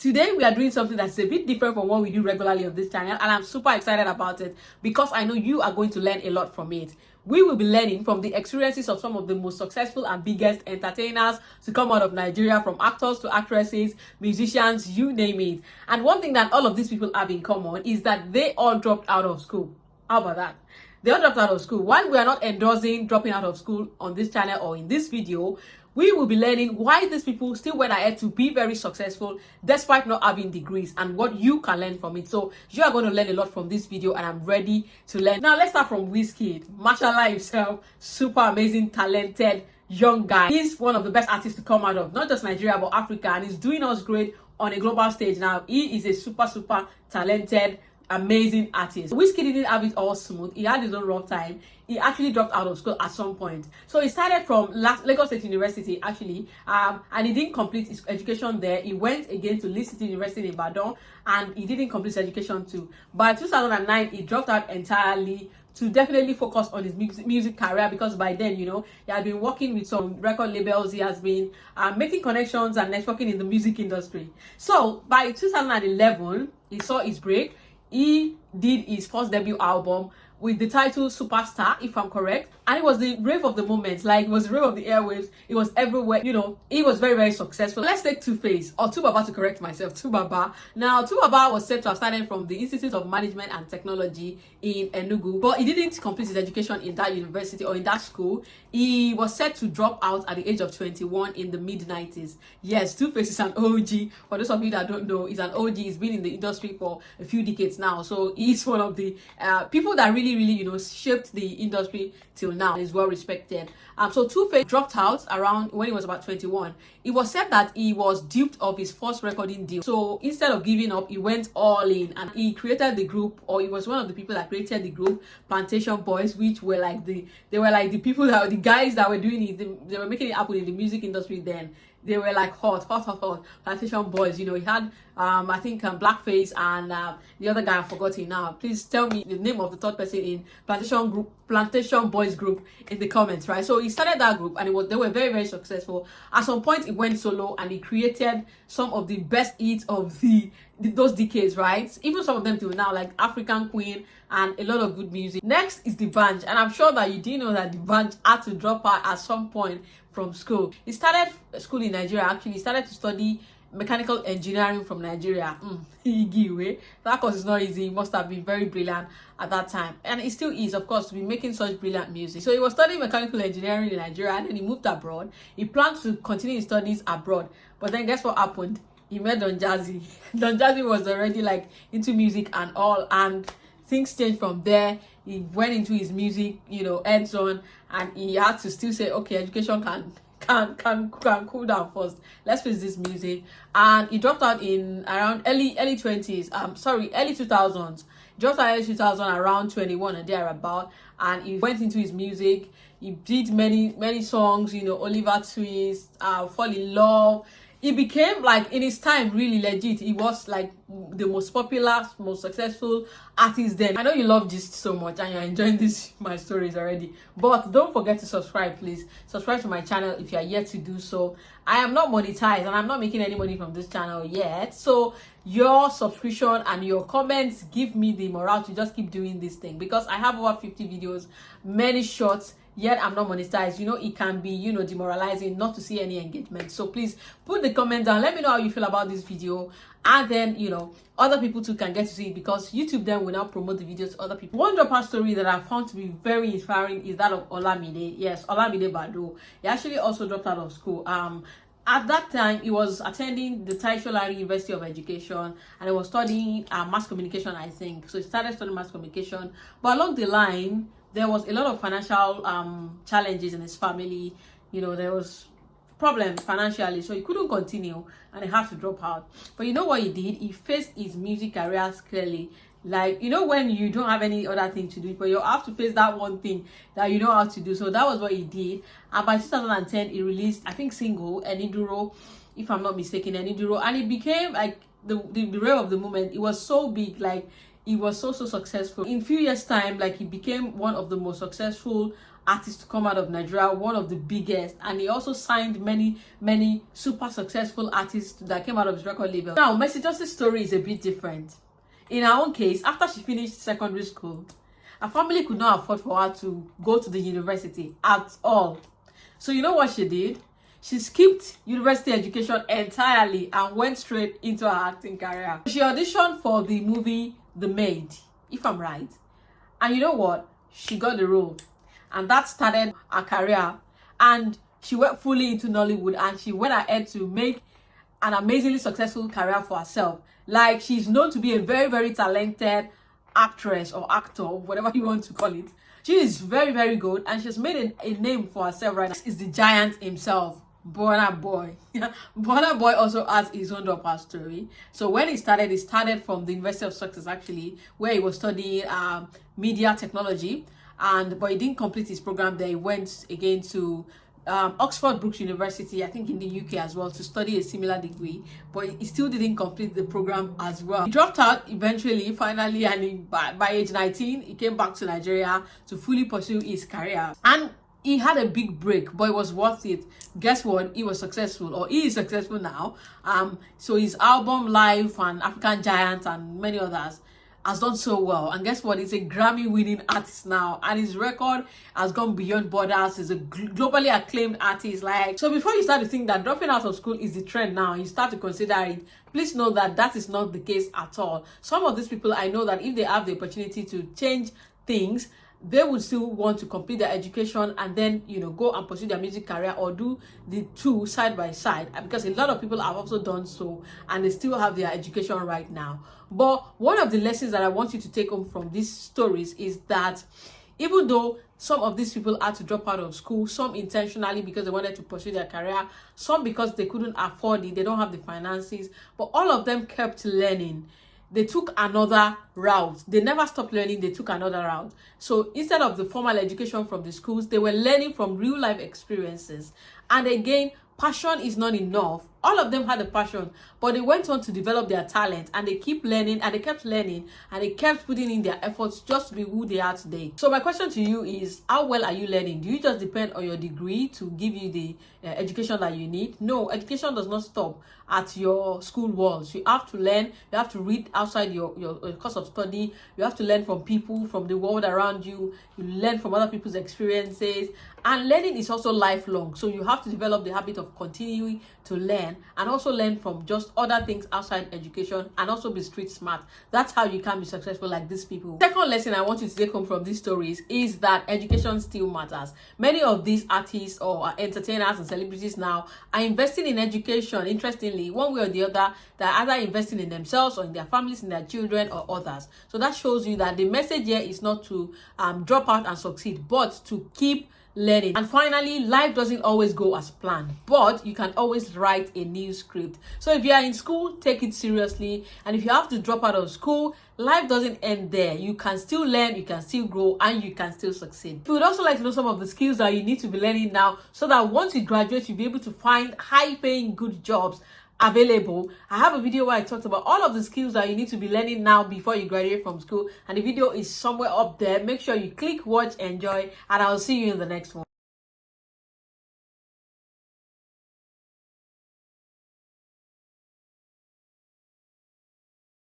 Today we are doing something that's a bit different from what we do regularly on this channel, and I'm super excited about it because I know you are going to learn a lot from it. We will be learning from the experiences of some of the most successful and biggest entertainers to come out of Nigeria, from actors to actresses, musicians, you name it. And one thing that all of these people have in common is that they all dropped out of school. How about that? They all dropped out of school. While we are not endorsing dropping out of school on this channel or in this video, we will be learning why these people still went ahead to be very successful despite not having degrees, and what you can learn from it. So you are going to learn a lot from this video, and I'm ready to learn. Now let's start from Wizkid. Mashallah himself, super amazing, talented young guy. He's one of the best artists to come out of not just Nigeria but Africa, and he's doing us great on a global stage now. He is a super talented, amazing artist. Wizkid didn't have it all smooth. He had his own rough time. He actually dropped out of school at some point. So he started from Lagos State University actually, and he didn't complete his education there. He went again to Lee City University in Ibadan, and he didn't complete his education too. By 2009, he dropped out entirely to definitely focus on his music career, because by then, you know, he had been working with some record labels. He has been making connections and networking in the music industry. So by 2011, he saw his break. He did his first debut album with the title Superstar, if I'm correct, and it was the rave of the moment. Like, it was the rave of the airwaves. It was everywhere. You know, he was very successful. Let's take Two-Face, or Two-Baba to correct myself, Two-Baba. Now, Two-Baba was said to have started from the Institute of Management and Technology in Enugu, but he didn't complete his education in that university or in that school. He was set to drop out at the age of 21 in the mid-90s. Yes, Two-Face is an OG. For those of you that don't know, he's an OG. He's been in the industry for a few decades now. So he's one of the people that really, you know, shaped the industry till now. Is well respected. So Two-Face dropped out around when he was about 21. It was said that he was duped of his first recording deal. So instead of giving up, he went all in, and he created the group, or he was one of the people that created the group Plantation Boys, which were like the people that were the guys that were doing it. They were making it happen in the music industry then. They were like hot Plantation Boys. You know, he had I think Blackface and the other guy, I'm forgetting now. Please tell me the name of the third person in Plantation Boys group in the comments, right? So he started that group, and they were very successful. At some point he went solo, and he created some of the best hits of those decades, right? Even some of them till now, like African Queen and a lot of good music. Next is the Banj, and I'm sure that you didn't know that the Banj had to drop out at some point from school. He started school in Nigeria. Actually, he started to study mechanical engineering from Nigeria. That course is not easy. He must have been very brilliant at that time, and he still is, of course, to be making such brilliant music. So he was studying mechanical engineering in Nigeria, and then he moved abroad. He planned to continue his studies abroad, but then guess what happened? He met Don Jazzy. Don Jazzy was already like into music and all, and things changed from there. He went into his music, you know, heads on, and he had to still say, okay, education can cool down first. Let's face this music. And he dropped out in around early 20s. Early 2000s. He dropped out early 2000, around 21 and thereabout, and he went into his music. He did many songs, you know, Oliver Twist, Fall in Love. He became, like, in his time, really legit. He was like the most popular, most successful artist then. I know you love this so much and you're enjoying my stories already, but don't forget to subscribe, please. Subscribe to my channel if you are yet to do so. I am not monetized, and I'm not making any money from this channel yet, so your subscription and your comments give me the morale to just keep doing this thing, because I have over 50 videos, many shorts, yet I'm not monetized. You know, it can be, you know, demoralizing not to see any engagement. So please put the comment down, let me know how you feel about this video, and then, you know, other people too can get to see it, because YouTube then will now promote the videos to other people. One dropout story that I found to be very inspiring is that of Olamide. Yes, Olamide Bado. He actually also dropped out of school. At that time, he was attending the Taisho University of Education, and he was studying mass communication, I think. So he started studying mass communication, but along the line, there was a lot of financial challenges in his family. You know, there was problems financially, so he couldn't continue, and he had to drop out. But you know what he did? He faced his music career clearly. Like, you know, when you don't have any other thing to do, but you have to face that one thing that you know how to do. So that was what he did. And by 2010, he released, I think, single Eniduro, if I'm not mistaken, Eniduro, and it became like the rave of the moment. It was so big, like, he was so successful. In few years time, like, he became one of the most successful artist to come out of Nigeria, one of the biggest, and he also signed many super successful artists that came out of his record label. Now, Mercy Justice's story is a bit different. In her own case, after she finished secondary school, her family could not afford for her to go to the university at all. So you know what she did? She skipped university education entirely and went straight into her acting career. She auditioned for the movie The Maid, if I'm right. And you know what? She got the role. And that started her career. And she went fully into Nollywood, and she went ahead to make an amazingly successful career for herself. Like, she's known to be a very talented actress or actor, whatever you want to call it. She is very good, and she's made a name for herself right now. Is the giant himself, Burna Boy. Burna Boy also has his own drop story. So when he started from the University of Sussex, actually, where he was studying media technology, but he didn't complete his program there. He went again to Oxford Brookes University, I think in the UK as well, to study a similar degree, but he still didn't complete the program as well. He dropped out eventually, finally, and by age 19, he came back to Nigeria to fully pursue his career. And he had a big break, but it was worth it. Guess what? He was successful, or he is successful now. So his album Life and African Giant and many others has done so well. And guess what? He's a Grammy-winning artist now, and his record has gone beyond borders. He's a globally acclaimed artist. Like, so before you start to think that dropping out of school is the trend now, you start to consider it, please know that that is not the case at all. Some of these people, I know that if they have the opportunity to change things, they would still want to complete their education and then, you know, go and pursue their music career, or do the two side by side, because a lot of people have also done so and they still have their education right now. But one of the lessons that I want you to take home from these stories is that even though some of these people had to drop out of school, some intentionally because they wanted to pursue their career, some because they couldn't afford it, they don't have the finances, but all of them kept learning. They took another route. They never stopped learning. They took another route. So instead of the formal education from the schools, they were learning from real life experiences. And again, passion is not enough. All of them had a passion, but they went on to develop their talent, and they keep learning, and they kept learning, and they kept putting in their efforts just to be who they are today. So my question to you is, how well are you learning? Do you just depend on your degree to give you the education that you need? No, education does not stop at your school walls. You have to learn. You have to read outside your course of study. You have to learn from people, from the world around you. You learn from other people's experiences, and learning is also lifelong. So you have to develop the habit of continuing to learn, and also learn from just other things outside education, and also be street smart. That's how you can be successful like these people. Second lesson I want you to take home from these stories is that education still matters. Many of these artists or entertainers and celebrities now are investing in education. Interestingly, one way or the other, they're either investing in themselves or in their families, in their children or others. So that shows you that the message here is not to drop out and succeed, but to keep learning. And finally, life doesn't always go as planned, but you can always write a new script. So if you are in school, take it seriously. And if you have to drop out of school, life doesn't end there. You can still learn, you can still grow, and you can still succeed. If you would also like to know some of the skills that you need to be learning now, so that once you graduate, you'll be able to find high-paying good jobs available, I have a video where I talked about all of the skills that you need to be learning now before you graduate from school, and the video is somewhere up there. Make sure you click, watch, enjoy, and I'll see you in the next one.